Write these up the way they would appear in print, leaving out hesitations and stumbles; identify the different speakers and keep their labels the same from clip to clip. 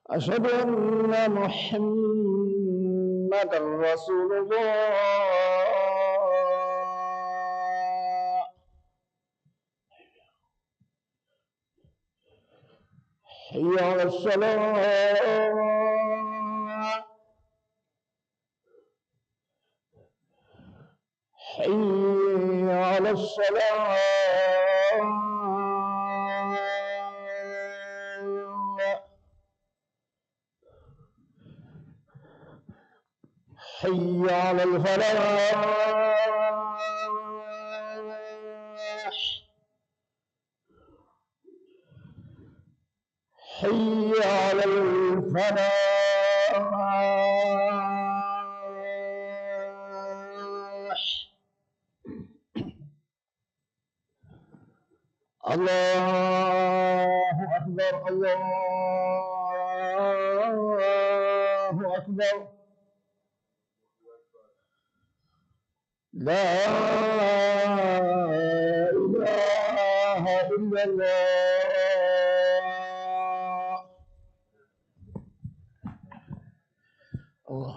Speaker 1: أشهد أن محمدا رسول الله. حي على الصلاة. حي على الصلاة. حي على الفلاح. حي على الفلاح. الله أكبر الله أكبر. لا إله إلا الله. الله.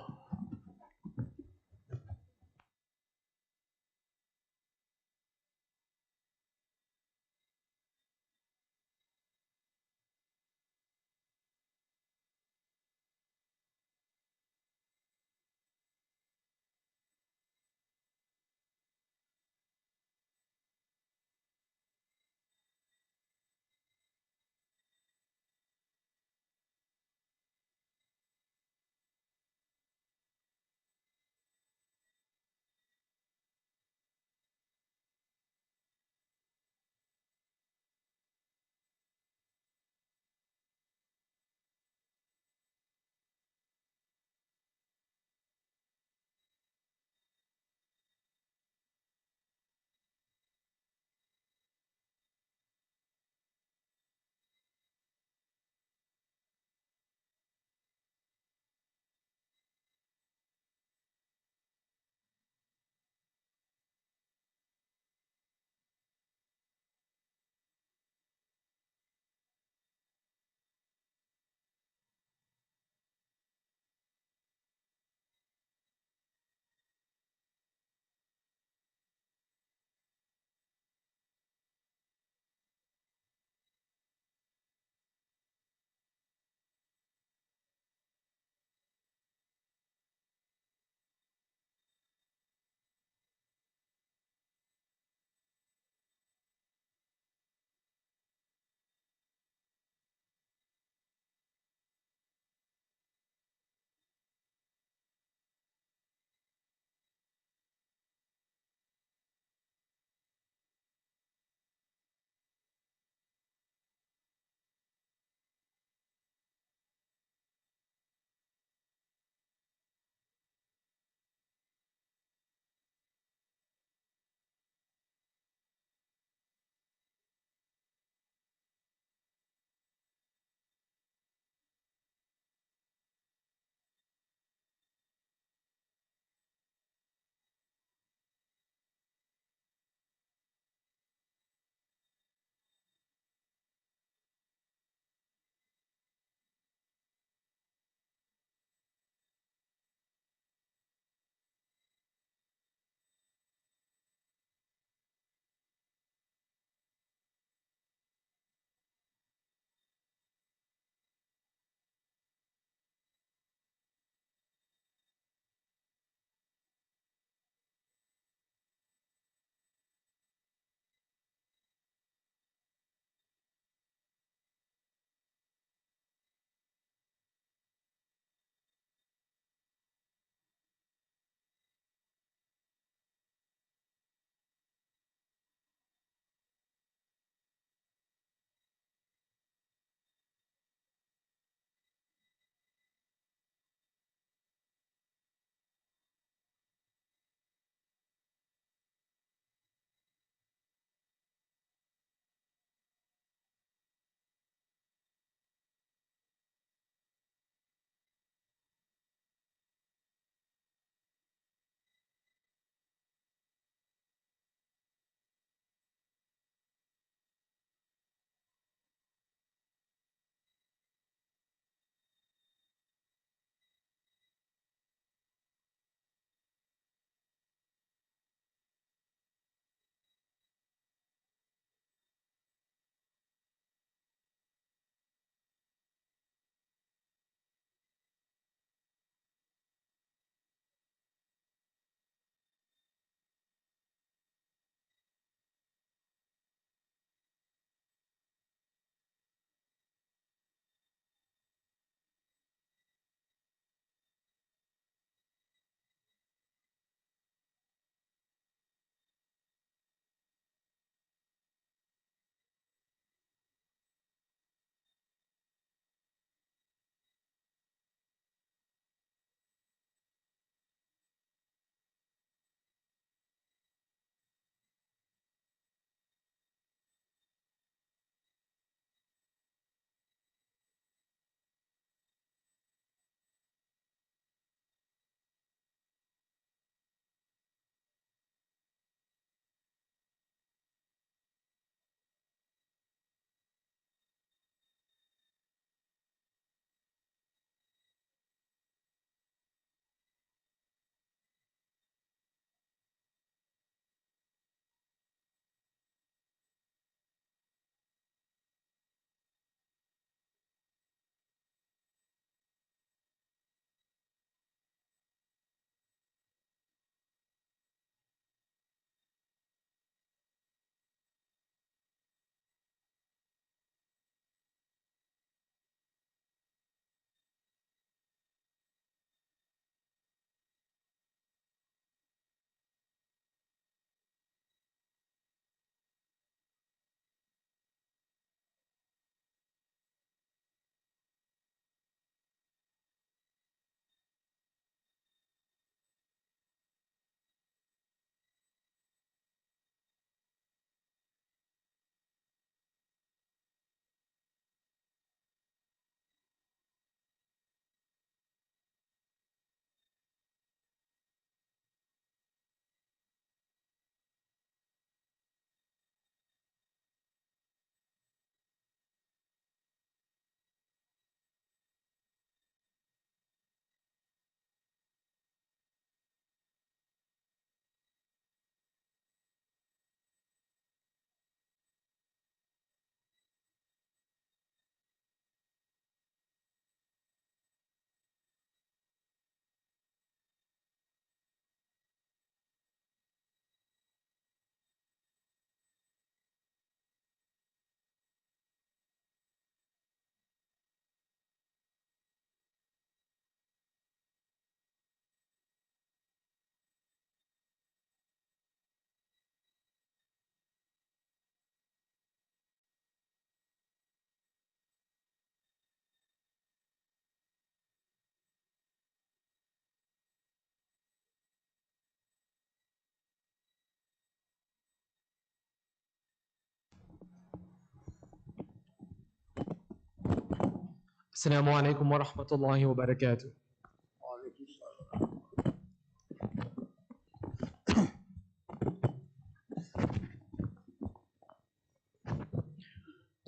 Speaker 2: Assalamu alaikum wa rahmatullahi wa barakatuh.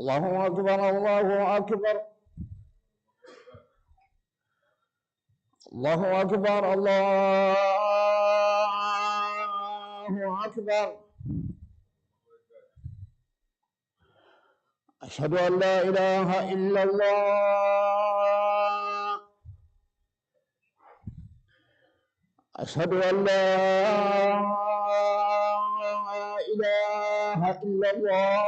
Speaker 1: الله أكبر الله أكبر الله أكبر الله أكبر أشهد أن لا إله إلا الله أشهد أن لا إله إلا الله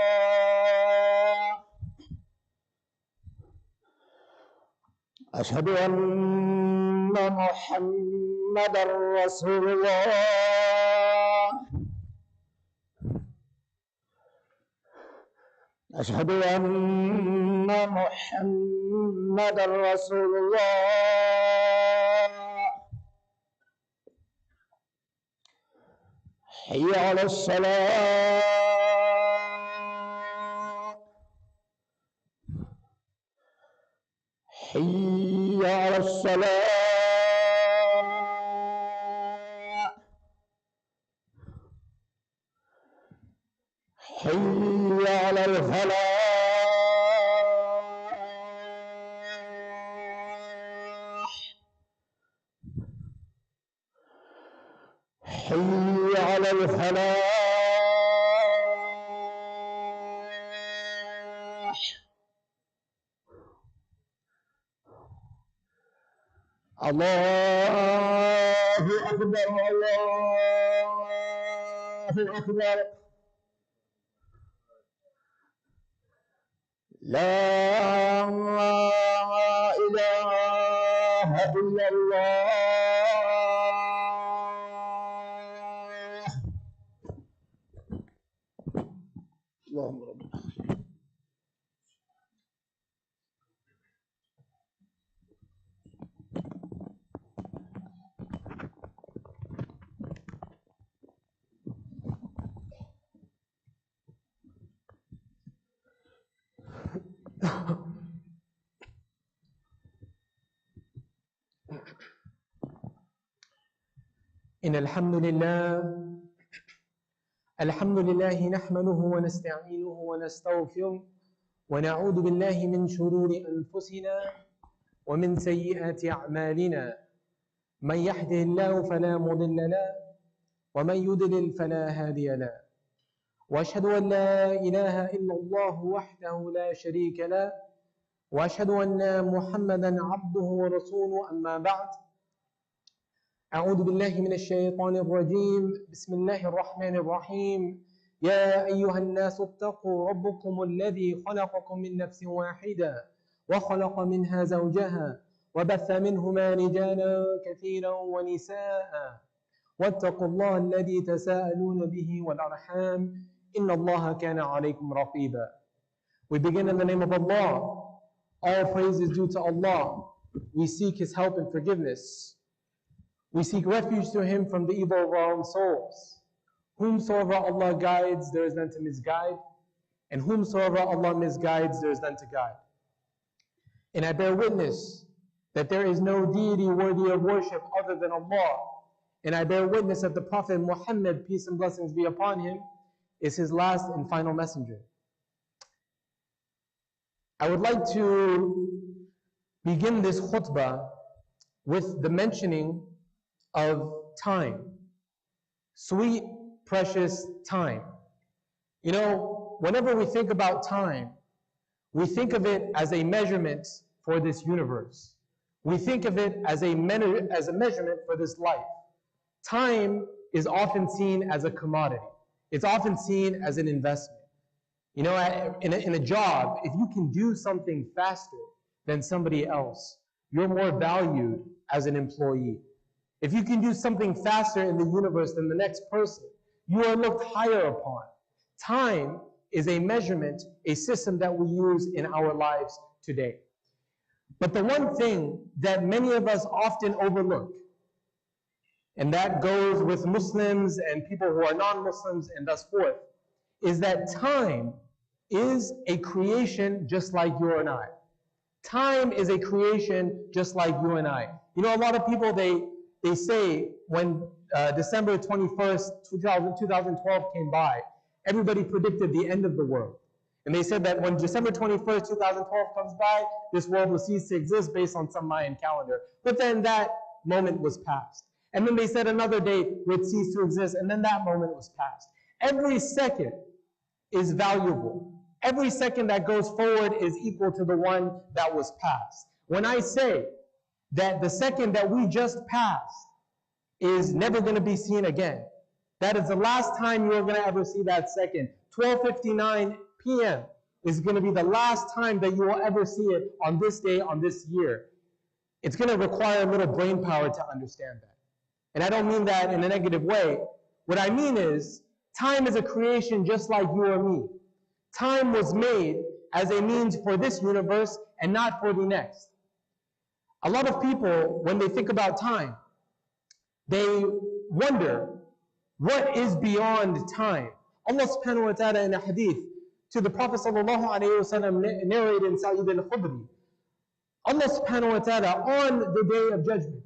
Speaker 1: أشهد أن محمدًا رسول الله أشهد أن محمدًا رسول الله حي على الصلاة حي على الصلاة حي على الفلاح حي على الفلاح الله أكبر الله أكبر لا إله إلا الله اللهم ربنا
Speaker 2: إن الحمد لله نحمده ونستعينه ونستغفره ونعوذ بالله من شرور أنفسنا ومن سيئات أعمالنا من يهده الله فلا مضل له ومن يضلل فلا هادي له وأشهد أن لا إله إلا الله وحده لا شريك له وأشهد أن محمدا عبده ورسوله أما بعد أعوذ بالله من الشيطان الرجيم بسم الله الرحمن الرحيم يا أيها الناس اتقوا ربكم الذي خلقكم من نفس واحدة وخلق منها زوجها وبث منهما رجالا كثيرا ونساء واتقوا الله الذي تساءلون به والأرحام إن الله كان عليكم رقيبا. We begin in the name of Allah. All praise is due to Allah. We seek His help and forgiveness. We seek refuge to Him from the evil of our own souls. Whomsoever Allah guides, there is none to misguide, and whomsoever Allah misguides, there is none to guide. And I bear witness that there is no deity worthy of worship other than Allah. And I bear witness that the Prophet Muhammad, peace and blessings be upon him, is his last and final messenger. I would like to begin this khutbah with the mentioning of time. Sweet, precious time. You know, whenever we think about time, we think of it as a measurement for this universe. We think of it as a measurement for this life. Time is often seen as a commodity. It's often seen as an investment. You know, in a job, if you can do something faster than somebody else, you're more valued as an employee. If you can do something faster in the universe than the next person, you are looked higher upon. Time is a measurement, a system that we use in our lives today. But the one thing that many of us often overlook, and that goes with Muslims and people who are non-Muslims and thus forth, is that time is a creation just like you and I. Time is a creation just like you and I. You know, a lot of people, they say when December 21st, 2012 came by, everybody predicted the end of the world. And they said that when December 21st, 2012 comes by, this world will cease to exist based on some Mayan calendar. But then that moment was past. And then they said another date would cease to exist, and then that moment was past. Every second is valuable. Every second that goes forward is equal to the one that was past. When I say that the second that we just passed is never going to be seen again, that is the last time you're going to ever see that second. 12:59 p.m. is going to be the last time that you will ever see it on this day, on this year. It's going to require a little brain power to understand that. And I don't mean that in a negative way. What I mean is, time is a creation just like you or me. Time was made as a means for this universe and not for the next. A lot of people, when they think about time, they wonder, what is beyond time? Allah subhanahu wa ta'ala in a hadith to the Prophet sallallahu alayhi wa sallam narrated in Sa'id al-Khudri, Allah subhanahu wa ta'ala on the day of judgment,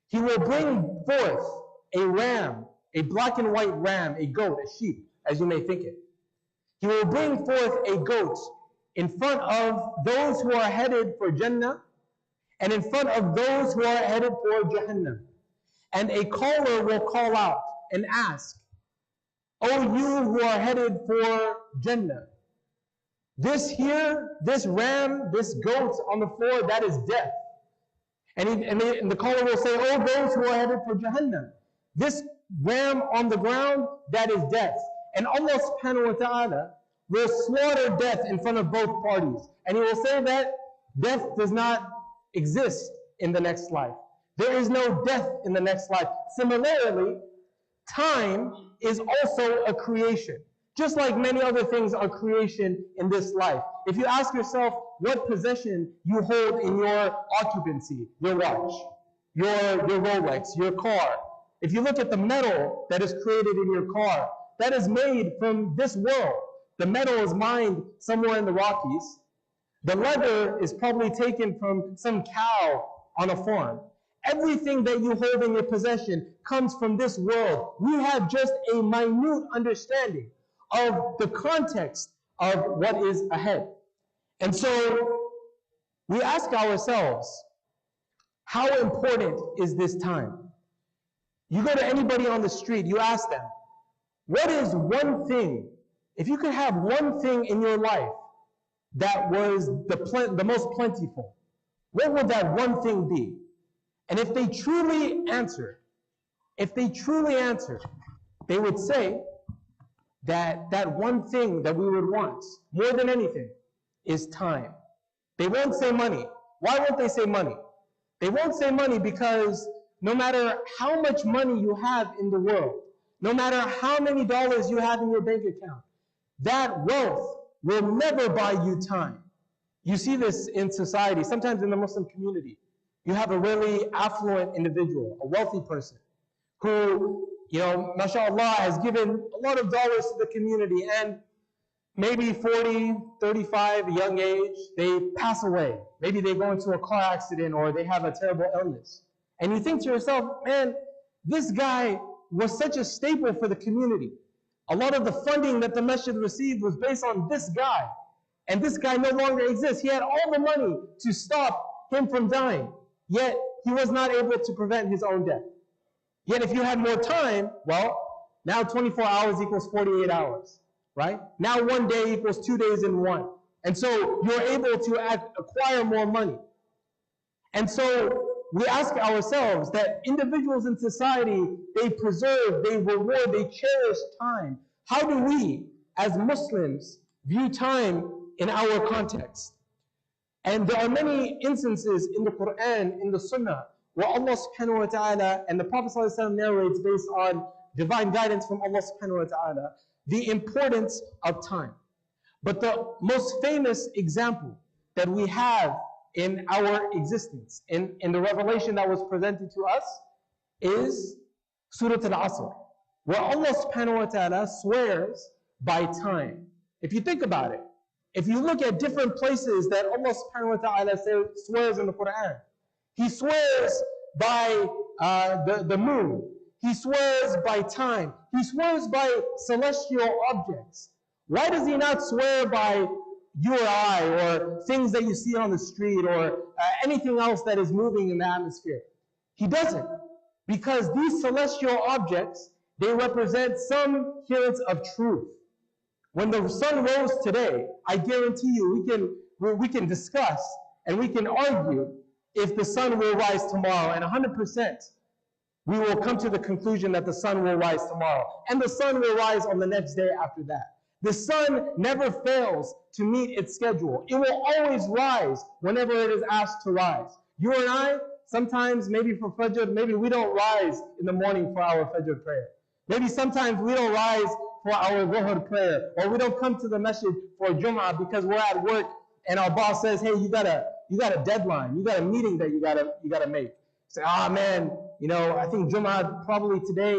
Speaker 2: He will bring forth a ram, a black and white ram, a goat, a sheep, as you may think it. He will bring forth a goat in front of those who are headed for Jannah and in front of those who are headed for Jahannam. And a caller will call out and ask, "O you who are headed for Jannah, this here, this ram, this goat on the floor, that is death." And the caller will say, "Oh, those who are headed for Jahannam, this ram on the ground, that is death." And Allah subhanahu wa ta'ala will slaughter death in front of both parties. And He will say that death does not exist in the next life. There is no death in the next life. Similarly, time is also a creation. Just like many other things are creation in this life. If you ask yourself what possession you hold in your occupancy, your watch, your Rolex, your car. If you look at the metal that is created in your car, that is made from this world. The metal is mined somewhere in the Rockies. The leather is probably taken from some cow on a farm. Everything that you hold in your possession comes from this world. We have just a minute understanding of the context of what is ahead. And so we ask ourselves, how important is this time? You go to anybody on the street, you ask them, what is one thing, if you could have one thing in your life that was the most plentiful, what would that one thing be? And if they truly answer, they would say that that one thing that we would want more than anything is time. They won't say money. Why won't they say money? They won't say money because no matter how much money you have in the world, no matter how many dollars you have in your bank account, that wealth will never buy you time. You see this in society, sometimes in the Muslim community. You have a really affluent individual, a wealthy person, who, mashallah, has given a lot of dollars to the community, and maybe 40, 35, a young age, they pass away. Maybe they go into a car accident or they have a terrible illness. And you think to yourself, man, this guy was such a staple for the community. A lot of the funding that the masjid received was based on this guy. And this guy no longer exists. He had all the money to stop him from dying. Yet, he was not able to prevent his own death. Yet, if you had more time, well, now 24 hours equals 48 hours, right? Now 1 day equals 2 days in one. And so, you're able to acquire more money. And so, we ask ourselves that individuals in society, they preserve, they reward, they cherish time. How do we, as Muslims, view time in our context? And there are many instances in the Quran, in the Sunnah, where Allah subhanahu wa ta'ala and the Prophet ﷺ narrates based on divine guidance from Allah subhanahu wa ta'ala, the importance of time. But the most famous example that we have in our existence, in the revelation that was presented to us, is Surah Al-Asr, where Allah subhanahu wa ta'ala swears by time. If you think about it, If you look at different places that Allah subhanahu wa ta'ala swears in the Quran, He swears by the moon. He swears by time. He swears by celestial objects. Why does He not swear by you or I, or things that you see on the street, or anything else that is moving in the atmosphere? He doesn't. Because these celestial objects, they represent some appearance of truth. When the sun rose today, I guarantee you we can discuss and we can argue if the sun will rise tomorrow, and 100% we will come to the conclusion that the sun will rise tomorrow, and the sun will rise on the next day after that. The sun never fails to meet its schedule. It will always rise whenever it is asked to rise. You and I, sometimes maybe for Fajr, maybe we don't rise in the morning for our Fajr prayer. Maybe sometimes we don't rise for our Dhuhr prayer, or we don't come to the Masjid for Jumah because we're at work and our boss says, hey, you got a deadline, you got a meeting that you gotta make. Say, man, I think Jum'ah probably today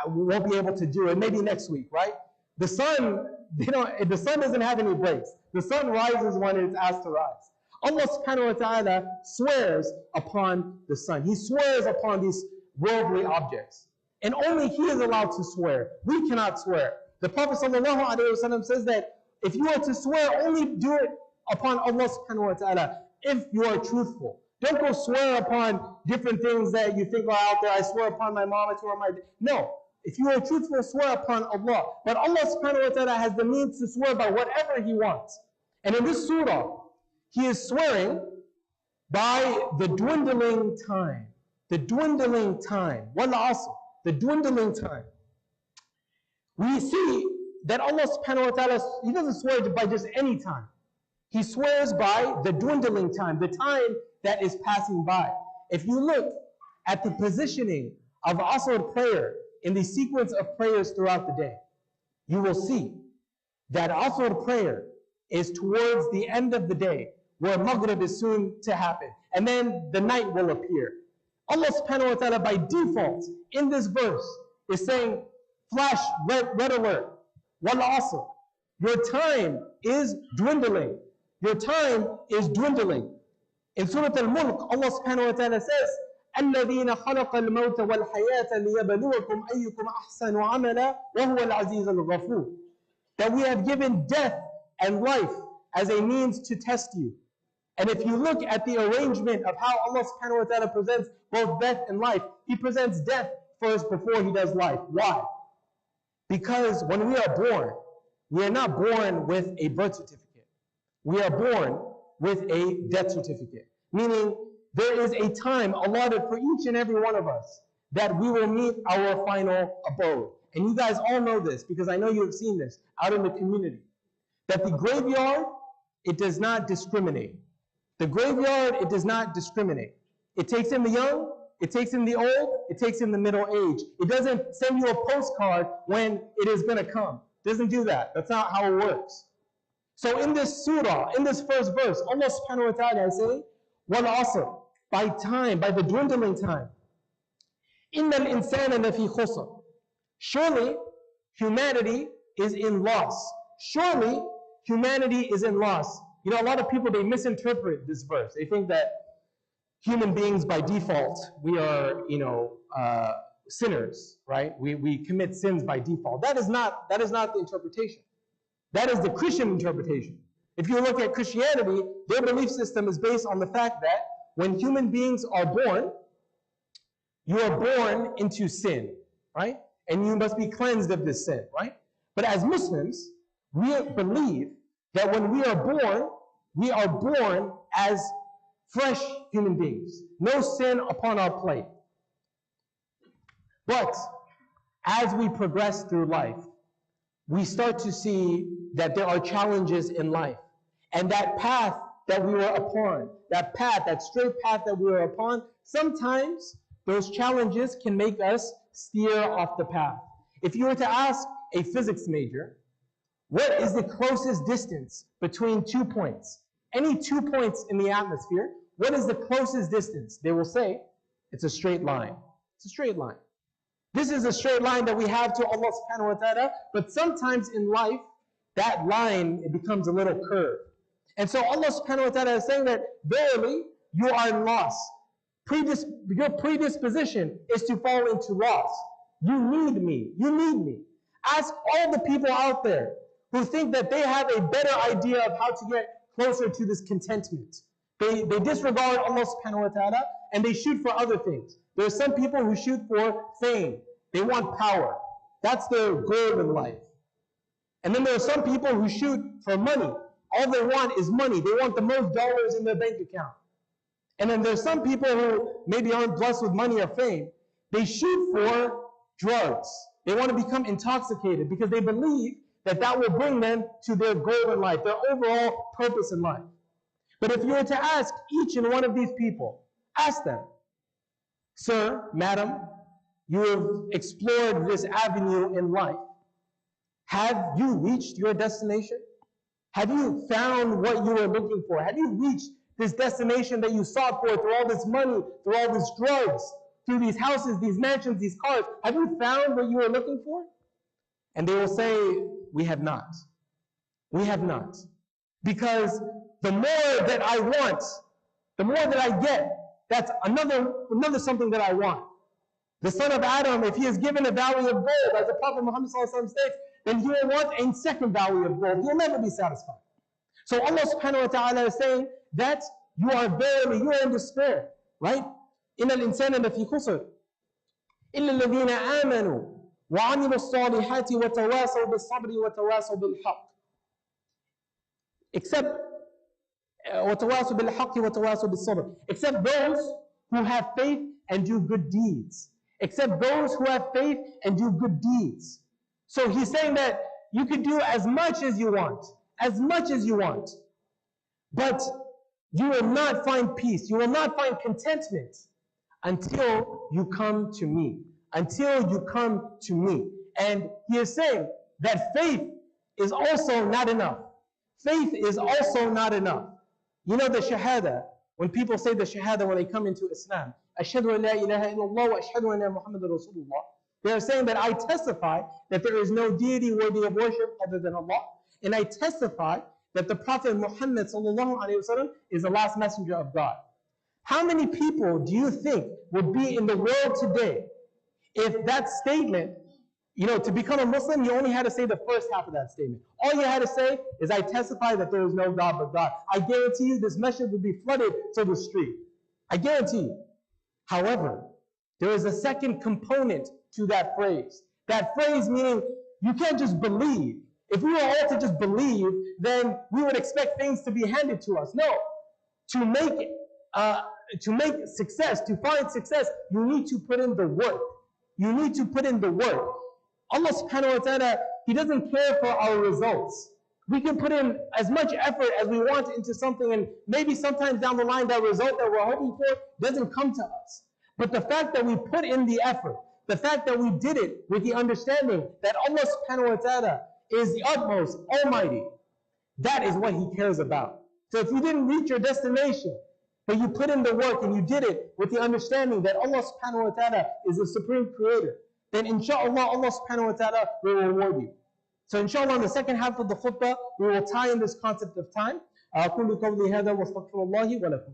Speaker 2: we won't be able to do it. Maybe next week, right? The sun, the sun doesn't have any breaks. The sun rises when it's asked to rise. Allah subhanahu wa ta'ala swears upon the sun. He swears upon these worldly objects. And only He is allowed to swear. We cannot swear. The Prophet sallallahu alaihi wasallam says that if you are to swear, only do it upon Allah subhanahu wa ta'ala if you are truthful. Don't go swear upon different things that you think are out there. I swear upon my mom, I swear on my... No. If you are truthful, swear upon Allah. But Allah subhanahu wa ta'ala has the means to swear by whatever He wants. And in this surah, He is swearing by the dwindling time. The dwindling time. Wal asr. The dwindling time. We see that Allah subhanahu wa ta'ala, He doesn't swear by just any time. He swears by the dwindling time, the time that is passing by. If you look at the positioning of Asr prayer in the sequence of prayers throughout the day, you will see that Asr prayer is towards the end of the day, where Maghrib is soon to happen, and then the night will appear. Allah subhanahu wa ta'ala by default in this verse is saying, flash, red alert, wal asr. Your time is dwindling. Your time is dwindling. In Surah Al-Mulk, Allah subhanahu wa ta'ala says, الَّذِينَ خَلَقَ الْمَوْتَ وَالْحَيَاةَ لِيَبْلُوَكُمْ أَيُّكُمْ أَحْسَنُ عَمَلًا وَهُوَ الْعَزِيزُ الْغَفُورُ. That we have given death and life as a means to test you. And if you look at the arrangement of how Allah subhanahu wa ta'ala presents both death and life, He presents death first before He does life. Why? Because when we are born, we are not born with a birth certificate. We are born with a death certificate. Meaning, there is a time allotted for each and every one of us that we will meet our final abode. And you guys all know this, because I know you have seen this out in the community. That the graveyard, it does not discriminate. The graveyard, it does not discriminate. It takes in the young, it takes in the old, it takes in the middle age. It doesn't send you a postcard when it is going to come. It doesn't do that. That's not how it works. So in this surah, in this first verse, Allah subhanahu wa ta'ala is saying, wal asr, by time, by the dwindling time. Inna al-insana lafi khusr. Surely, humanity is in loss. Surely, humanity is in loss. You know, a lot of people, they misinterpret this verse. They think that human beings by default, we are, sinners, right? We commit sins by default. That is not the interpretation. That is the Christian interpretation. If you look at Christianity, their belief system is based on the fact that when human beings are born, you are born into sin, right? And you must be cleansed of this sin, right? But as Muslims, we believe that when we are born as fresh human beings. No sin upon our plate. But as we progress through life, we start to see that there are challenges in life. And that path that we were upon, that straight path that we were upon, sometimes those challenges can make us steer off the path. If you were to ask a physics major, what is the closest distance between 2 points? Any 2 points in the atmosphere, what is the closest distance? They will say, it's a straight line. It's a straight line. This is a straight line that we have to Allah subhanahu wa ta'ala, but sometimes in life, that line, it becomes a little curved. And so Allah subhanahu wa ta'ala is saying that verily you are lost. Your predisposition is to fall into loss. You need me. You need me. Ask all the people out there who think that they have a better idea of how to get closer to this contentment. They disregard Allah subhanahu wa ta'ala and they shoot for other things. There are some people who shoot for fame. They want power. That's their goal in life. And then there are some people who shoot for money. All they want is money. They want the most dollars in their bank account. And then there's some people who maybe aren't blessed with money or fame. They shoot for drugs. They want to become intoxicated because they believe that that will bring them to their goal in life, their overall purpose in life. But if you were to ask each and one of these people, ask them, sir, madam, you have explored this avenue in life. Have you reached your destination? Have you found what you were looking for? Have you reached this destination that you sought for through all this money, through all these drugs, through these houses, these mansions, these cars? Have you found what you were looking for? And they will say, we have not. We have not. Because the more that I want, the more that I get, that's another something that I want. The son of Adam, if he is given a valley of gold, as the Prophet Muhammad states, then he will want a second valley of gold. He'll never be satisfied. So Allah subhanahu wa ta'ala is saying that you are in despair, right? إِنَّ الْإِنسَانَ لَفِي خُسْرٍ إِلَّا الَّذِينَ آمَنُوا وَعَمِلُوا الصَّالِحَاتِ وَتَوَاصَوْا بِالصَّبْرِ وَتَوَاصَوْا بِالْحَقِّ. Except وَتَوَاصَوْا بِالْحَقِّ وَتَوَاصَوْا بِالصَّبْرِ. Except those who have faith and do good deeds. Except those who have faith and do good deeds. So he's saying that you could do as much as you want, but you will not find peace, you will not find contentment until you come to me. Until you come to me. And he is saying that faith is also not enough. Faith is also not enough. You know the shahada, when people say the shahada when they come into Islam, Ashhadu an la ilaha illallah wa ashhadu anna Muhammadan Rasulullah. They are saying that I testify that there is no deity worthy of worship other than Allah, and I testify that the Prophet Muhammad is the last messenger of God. How many people do you think would be in the world today if that statement, to become a Muslim, you only had to say the first half of that statement. All you had to say is, I testify that there is no God but God. I guarantee you this message would be flooded to the street. I guarantee you. However, there is a second component to that phrase. That phrase meaning you can't just believe. If we were all to just believe, then we would expect things to be handed to us. No. To make success, to find success, you need to put in the work. You need to put in the work. Allah subhanahu wa ta'ala, He doesn't care for our results. We can put in as much effort as we want into something, and maybe sometimes down the line that result that we're hoping for doesn't come to us. But the fact that we put in the effort, the fact that we did it with the understanding that Allah subhanahu wa ta'ala is the utmost, almighty, that is what He cares about. So if you didn't reach your destination, but you put in the work and you did it with the understanding that Allah subhanahu wa ta'ala is the supreme creator, then inshallah Allah subhanahu wa ta'ala will reward you. So inshallah in the second half of the khutbah, we will tie in this concept of time. أقول قولي هذا واستغفر الله ولكم.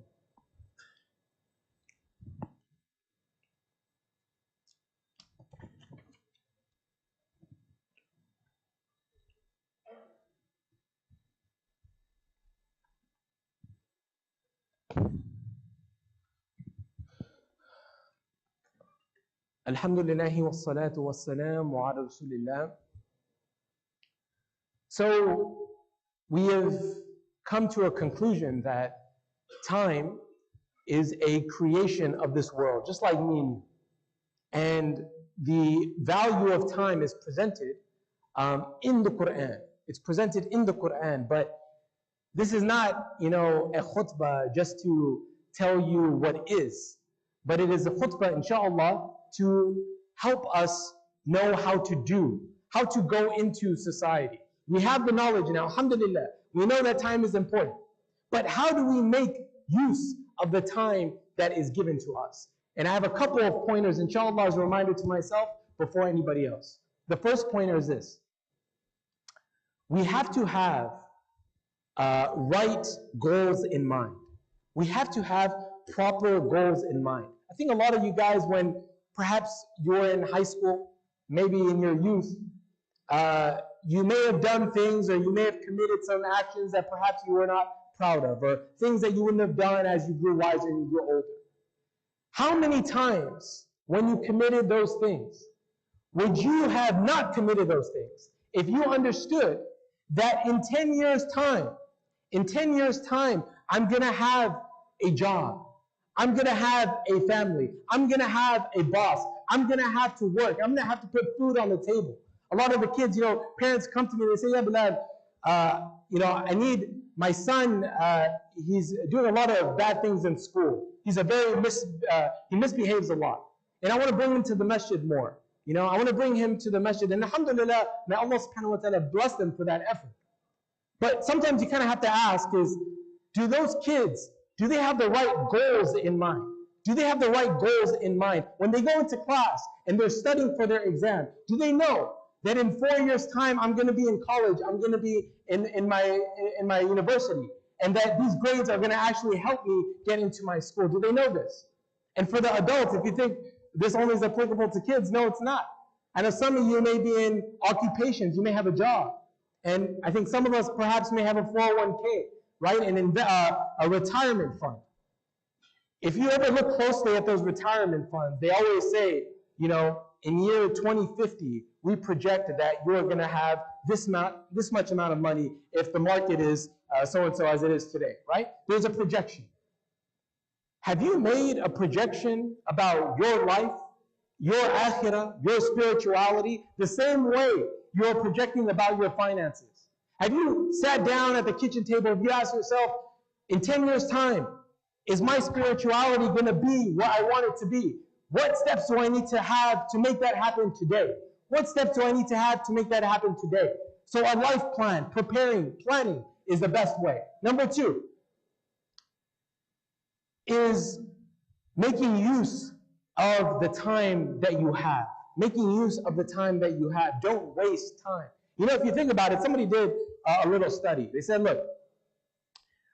Speaker 2: Alhamdulillahi wassalatu wassalamu ala rasulillah. So we have come to a conclusion that time is a creation of this world, just like me and you. And the value of time is presented in the Quran. It's presented in the Quran, but this is not, a khutbah just to tell you what is, but it is a khutbah, inshallah, to help us know how to do, how to go into society. We have the knowledge now, alhamdulillah. We know that time is important. But how do we make use of the time that is given to us? And I have a couple of pointers, inshallah, as a reminder to myself before anybody else. The first pointer is this. we have to have right goals in mind. We have to have proper goals in mind. I think a lot of you guys, when perhaps you're in high school, maybe in your youth, you may have done things, or you may have committed some actions that perhaps you were not proud of, or things that you wouldn't have done as you grew wiser and you grew older. How many times when you committed those things would you have not committed those things if you understood that in 10 years' time, I'm going to have a job. I'm going to have a family. I'm going to have a boss. I'm going to have to work. I'm going to have to put food on the table. A lot of the kids, parents come to me and they say, yeah, Bilal, I need my son, he's doing a lot of bad things in school. He's he misbehaves a lot. And I want to bring him to the masjid more. I want to bring him to the masjid. And alhamdulillah, may Allah subhanahu wa ta'ala bless them for that effort. But sometimes you kind of have to ask do those kids, do they have the right goals in mind? Do they have the right goals in mind? When they go into class and they're studying for their exam, do they know that in 4 years' time I'm going to be in college, I'm going to be in my university, and that these grades are going to actually help me get into my school? Do they know this? And for the adults, if you think this only is applicable to kids, no, it's not. I know some of you may be in occupations, you may have a job. And I think some of us perhaps may have a 401k, right? And a retirement fund. If you ever look closely at those retirement funds, they always say, in year 2050, we project that you're going to have this much amount of money if the market is so-and-so as it is today, right? There's a projection. Have you made a projection about your life, your akhirah, your spirituality, the same way you're projecting about your finances? Have you sat down at the kitchen table and you ask yourself, in 10 years' time, is my spirituality going to be what I want it to be? What steps do I need to have to make that happen today? What steps do I need to have to make that happen today? So a life plan, planning is the best way. Number 2 is making use of the time that you have. Making use of the time that you have. Don't waste time. If you think about it, somebody did a little study. They said, look,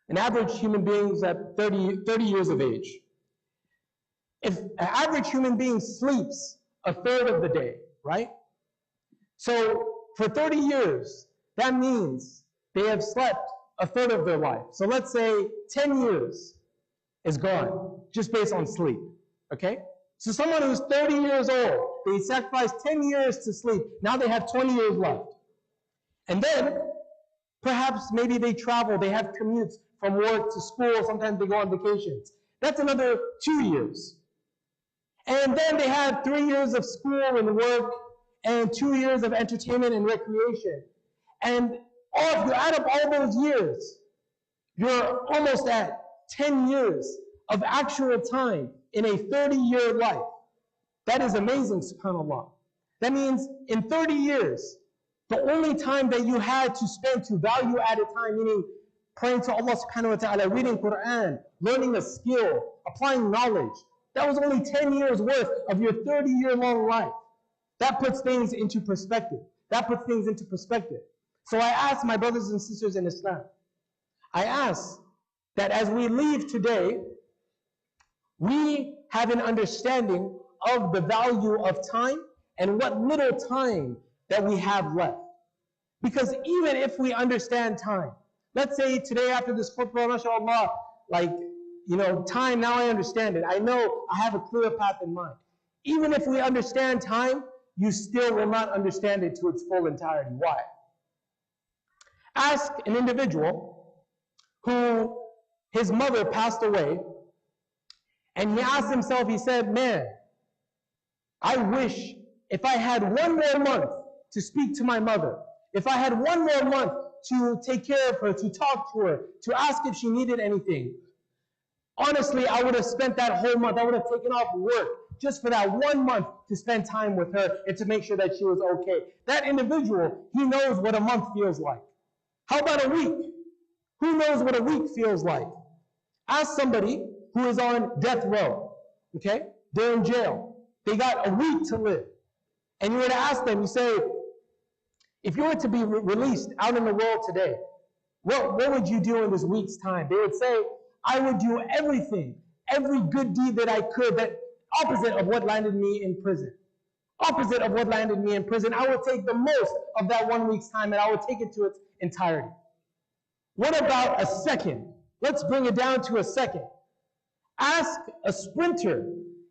Speaker 2: an average human being is at 30 years of age. If an average human being sleeps a third of the day, right? So for 30 years, that means they have slept a third of their life. So let's say 10 years is gone, just based on sleep, okay? So someone who's 30 years old, they sacrificed 10 years to sleep. Now they have 20 years left. And then, perhaps maybe they travel, they have commutes from work to school, sometimes they go on vacations. That's another 2 years. And then they have 3 years of school and work, and 2 years of entertainment and recreation. And if you add up all those years, you're almost at 10 years of actual time in a 30-year life. That is amazing, subhanAllah. That means in 30 years, the only time that you had to spend to value-added time, meaning praying to Allah subhanahu wa ta'ala, reading Quran, learning a skill, applying knowledge, that was only 10 years worth of your 30-year-long life. That puts things into perspective. So I ask my brothers and sisters in Islam, I ask that as we leave today, we have an understanding of the value of time and what little time that we have left. Because even if we understand time, let's say today after this khutbah, mashallah, time, now I understand it. I know I have a clear path in mind. Even if we understand time, you still will not understand it to its full entirety. Why? Ask an individual who his mother passed away, and he asked himself, he said, man, I wish if I had 1 more month to speak to my mother, if I had 1 more month to take care of her, to talk to her, to ask if she needed anything, honestly, I would have spent that whole month, I would have taken off work just for that 1 month to spend time with her and to make sure that she was okay. That individual, he knows what a month feels like. How about a week? Who knows what a week feels like? Ask somebody who is on death row, okay? They're in jail. They got a week to live. And you were to ask them, you say, If you were to be released out in the world today, what would you do in this week's time? They would say, I would do everything, every good deed that I could, that opposite of what landed me in prison. Opposite of what landed me in prison. I would take the most of that 1 week's time and I would take it to its entirety. What about a second? Let's bring it down to a second. Ask a sprinter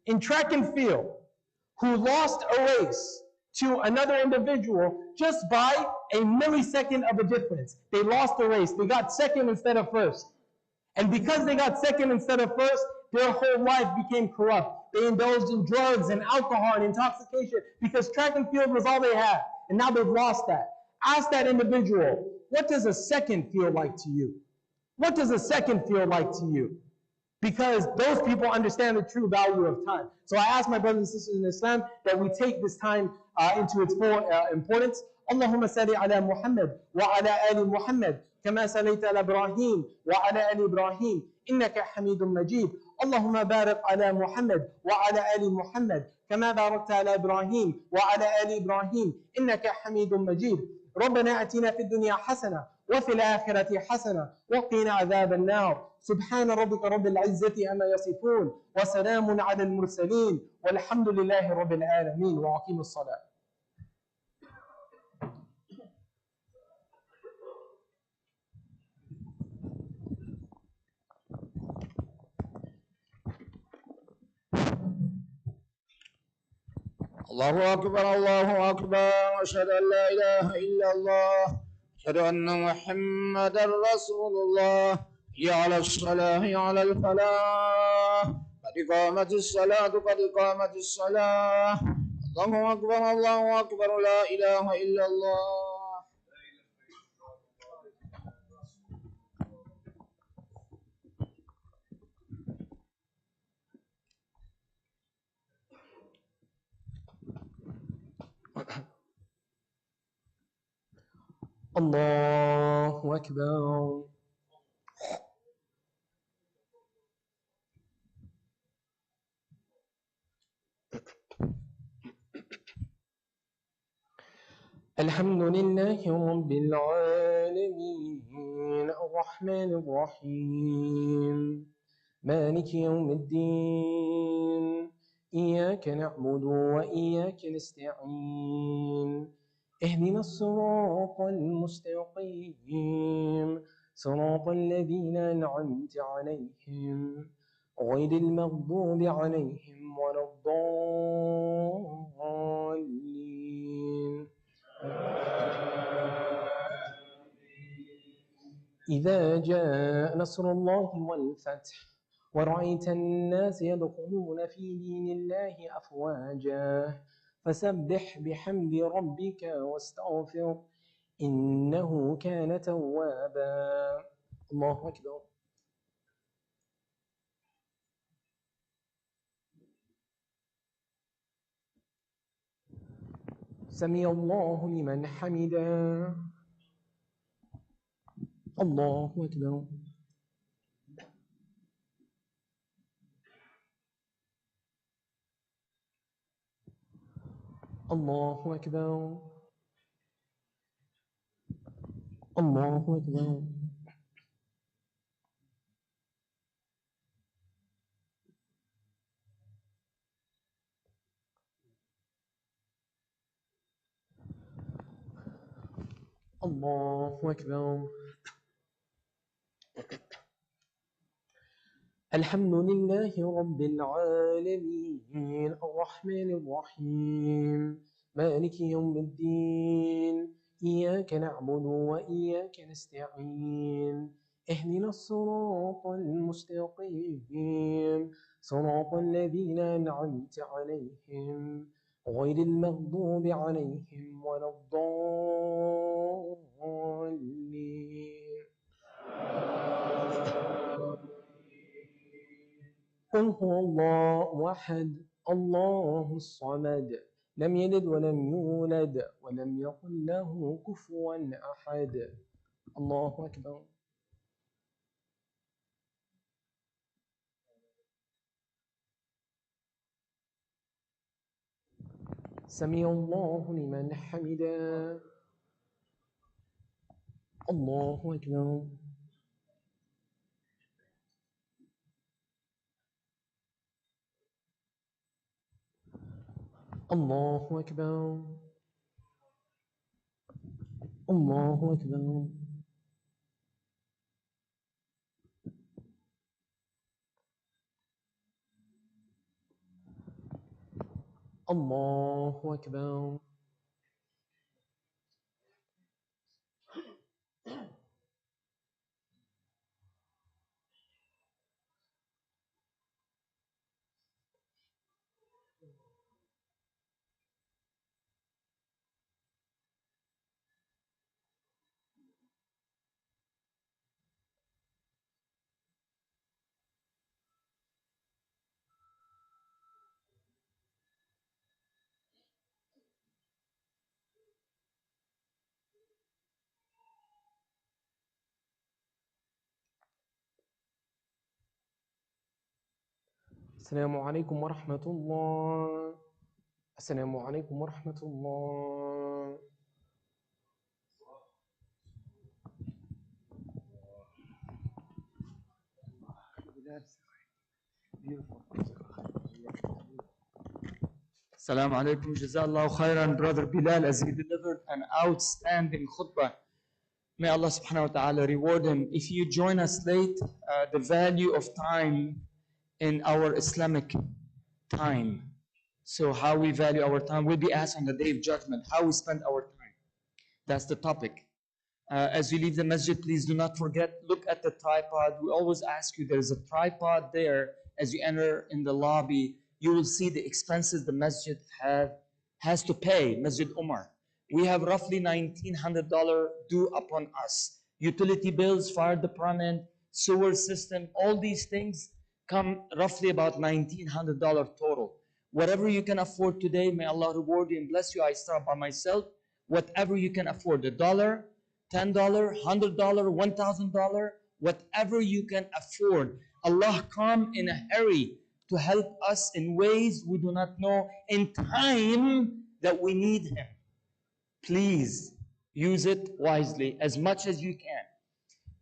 Speaker 2: in track and field who lost a race to another individual just by a millisecond of a difference. They lost the race. They got second instead of first. And because they got second instead of first, their whole life became corrupt. They indulged in drugs and alcohol and intoxication because track and field was all they had. And now they've lost that. Ask that individual, what does a second feel like to you? What does a second feel like to you? Because those people understand the true value of time. So I ask my brothers and sisters in Islam that we take this time into its full importance. Allahumma salli ala Muhammad wa ala ali Muhammad kama sallaita ala Ibrahim wa ala ali Ibrahim innaka Hamidum Majid. Allahumma barik ala Muhammad wa ala ali Muhammad kama barakta ala Ibrahim wa ala ali Ibrahim innaka Hamidum Majid. ربنا آتنا في الدنيا حسنة وفي الآخرة حسنة وقنا عذاب النار. سبحان ربك رب العزة أما يصفون وسلام على المرسلين والحمد لله رب العالمين وأقيموا الصلاة.
Speaker 1: الله أكبر الله أكبر وأشهد أن لا إله إلا الله أشهد أن محمدا رسول الله. حي على الصلاة حي على الفلاح قد قامت الصلاة قد قامت الصلاة. الله أكبر الله أكبر لا إله إلا الله.
Speaker 2: الله أكبر. الحمد لله رب العالمين الرحمن الرحيم مالك يوم الدين إياك نعبد وإياك نستعين اهدنا الصراط المستقيم صراط الذين أنعمت عليهم غير المغضوب عليهم ولا الضالين. إذا جاء نصر الله والفتح ورأيت الناس يدخلون في دين الله أفواجا فسبح بحمد ربك واستغفر إنه كان توابا. الله أكبر. سمع الله لمن حمده. الله أكبر. الله أكبر. الله أكبر. الله أكبر. الحمد لله رب العالمين الرحمن الرحيم مالك يوم الدين إياك نعبد وإياك نستعين اهدنا الصراط المستقيم صراط الذين أنعمت عليهم غير المغضوب عليهم ولا الضالين. قل هو الله أحد الله الصمد لم يلد ولم يولد ولم يكن له كفوا أحد. الله أكبر. سمع الله لمن حمده. الله أكبر الله أكبر الله أكبر الله أكبر السلام عليكم ورحمة الله السلام عليكم ورحمة الله
Speaker 3: Assalamu alaikum. Jazakallahu khairan, Brother Bilal, as he delivered an outstanding khutbah. May Allah subhanahu wa ta'ala reward him. If you join us late, the value of time in our Islamic time. So how we value our time will be asked on the day of judgment, how we spend our time. That's the topic. As you leave the masjid, please do not forget, look at the tripod. We always ask you, there's a tripod there. As you enter in the lobby, you will see the expenses the masjid has to pay, Masjid Umar. We have roughly $1,900 due upon us. Utility bills, fire department, sewer system, all these things come roughly about $1,900 total. Whatever you can afford today, may Allah reward you and bless you. I start by myself. Whatever you can afford, $1, $10, $100, $1,000, whatever you can afford. Allah come in a hurry to help us in ways we do not know, in time that we need Him. Please use it wisely as much as you can.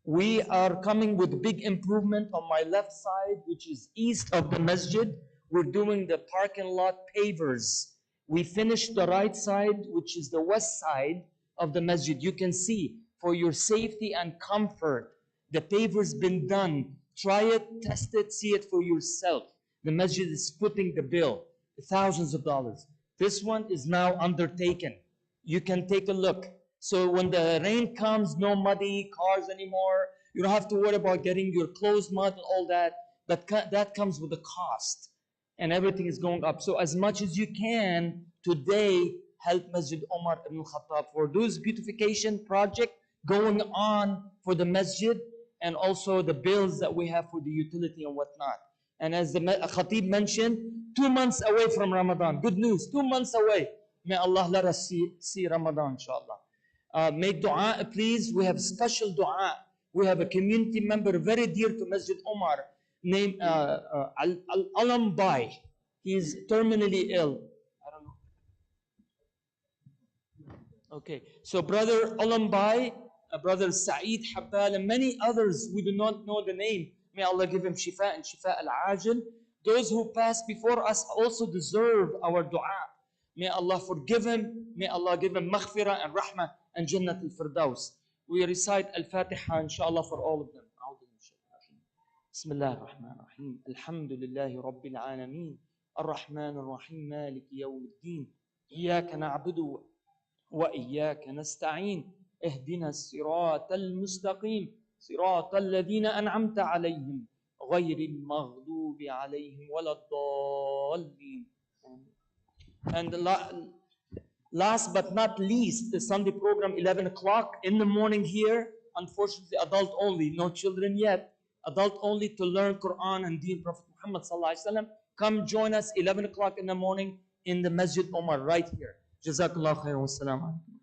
Speaker 3: We are coming with big improvement on my left side, which is east of the masjid. We're doing the parking lot pavers. We finished the right side, which is the west side of the masjid. You can see, for your safety and comfort, the paver's been done. Try it, test it, see it for yourself. The masjid is footing the bill, thousands of dollars. This one is now undertaken. You can take a look. So when the rain comes, no muddy cars anymore. You don't have to worry about getting your clothes mud and all that. But that comes with a cost. And everything is going up. So as much as you can today, help Masjid Umar ibn Khattab for those beautification project going on for the masjid, and also the bills that we have for the utility and whatnot. And as the Khatib mentioned, 2 months away from Ramadan. Good news, 2 months away. May Allah let us see Ramadan, inshallah. Make dua, please. We have special dua. We have a community member very dear to Masjid Umar, named Alam Bai. He is terminally ill. I don't know. Okay, so Brother Alam Bai, Brother Saeed Habbal, and many others, we do not know the name. May Allah give him shifa and shifa al-ajil. Those who passed before us also deserve our dua. May Allah forgive him. May Allah give him maghfirah and rahmah and Jannat al-Firdaus. We recite Al-Fatiha, inshallah, for all of them. بسم الله الرحمن الرحيم الحمد لله رب العالمين الرحمن الرحيم مالك يوم الدين إياك نعبد وإياك نستعين اهدنا الصراط المستقيم صراط الذين أنعمت عليهم غير المغضوب عليهم ولا الضالين. And last but not least, the Sunday program, 11 o'clock in the morning here. Unfortunately, adult only, no children yet. Adult only to learn Quran and Deen Prophet Muhammad sallallahu alaihi wasallam. Come join us 11 o'clock in the morning in the Masjid Umar right here. Jazakallah khairan. Wassalamu alaikum.